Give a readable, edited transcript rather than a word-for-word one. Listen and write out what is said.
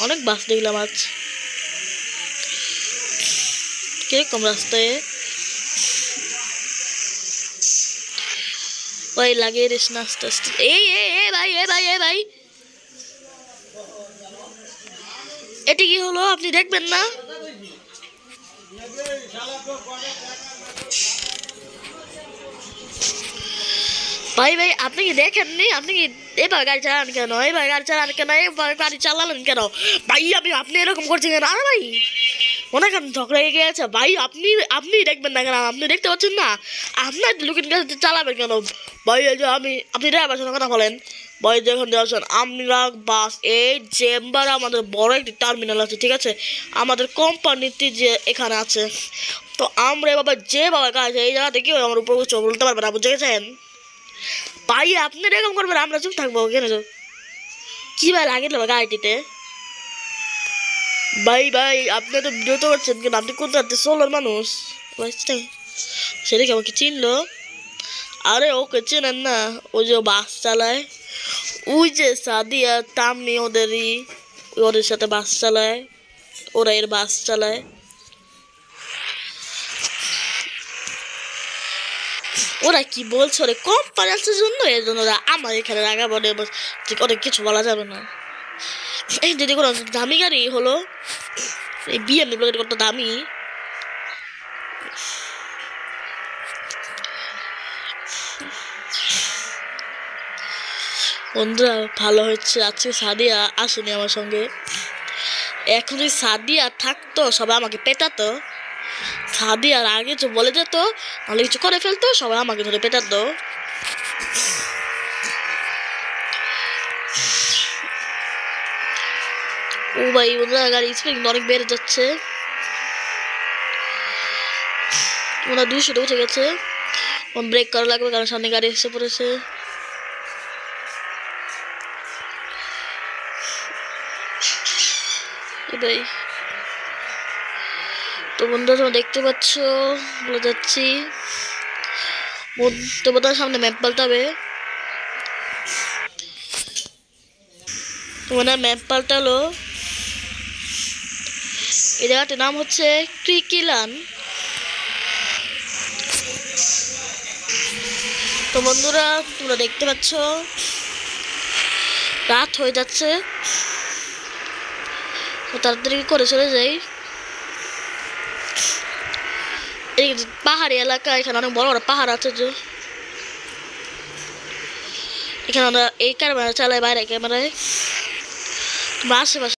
অনেক বাস দেখলাম আজ। কিরকম রাস্তায় ভাই লাগিয়ে দিস না আস্তে আস্তে। এই ভাই ভাই এটি কি হলো? আপনি দেখবেন না? ভাই আপনি কি দেখেননি? আপনি কি এবার গাড়ি চালান কেন? এবার গাড়ি চালান কেন? এবার গাড়ি চালালেন কেন ভাই? আপনি এরকম করছেন কেন? আরে ভাই মনে করেন ঝগড়া লেগে গেছে ভাই। আপনি দেখবেন না কেন? আপনি দেখতে পাচ্ছেন না? আপনার লুকিং গ্লাস চালাবেন কেন ভাই? এই যে আপনি ড্রাইভার সঙ্গে কথা বলেন ভাই। যখন যাচ্ছেন আমরা বাস এই চেম্বার আমাদের বড় একটি টার্মিনাল আছে, ঠিক আছে? আমাদের কোম্পানিতে যে এখানে আছে, তো আমরা এবার যেভাবে কাজ এই জায়গাতে কেউ আমার উপর বলতে পারবে না, বুঝে গেছেন ভাই? আপনি এরকম করবেন, আমরা চুপ থাকবো কেন? কি ভাই লাগিয়ে দেবো গাড়িটিতে ভাই আপনি তো বিরত করছেন কেন? আপনি কোন রাতে সোলার মানুষ সেটা কি আমাকে চিনলো? আরে ওকে চেনেন না? ওই যে বাস চালায়, ওই যে সাদিয়া তাম্মি ওদের সাথে বাস চালায়, ওরা এর বাস চালায়। ওরা কি বলছে? ওরা কোম্পানি আছে জন্য, এর জন্য ওরা আমার এখানে রাখা বলে অনেক কিছু বলা যাবে না। এই যদি কোনো দামি গাড়ি হলো, এই BMW কত দামি। বন্ধুরা ভালো হচ্ছে আজকে সাদিয়া আসেনি আমার সঙ্গে। এখন যদি সাদিয়া থাকতো সবাই আমাকে পেটাতো। সাদিয়ার আগে কিছু বলে যেত, নাহলে কিছু করে ফেলতো, সবাই আমাকে ধরে পেটাতো। ও ভাই বন্ধুরা গাড়ি স্পিড অনেক বেড়ে যাচ্ছে। ওরা 200 উঠে গেছে। ব্রেক করা লাগবে কারণ সামনে গাড়ি এসে পড়েছে। ভাই তো বন্ধুরা তোমরা দেখতে পাচ্ছ বলে যাচ্ছি, তো বোধহয় সামনে ম্যাপ পাল্টাবে। তোমার ম্যাপ পাল্টালো। এই জায়গাটির নাম হচ্ছে ক্রিকিলান। তো বন্ধুরা তোমরা দেখতে পাচ্ছ রাত হয়ে যাচ্ছে, তাড়াতাড়ি করে চলে যাই। এই পাহাড়ি এলাকা, এখানে অনেক বড় বড় পাহাড় আছে। যে এখানে আমরা এই ক্যামেরা চালাই, বাইরে ক্যামেরায় তোমরা আশেপাশে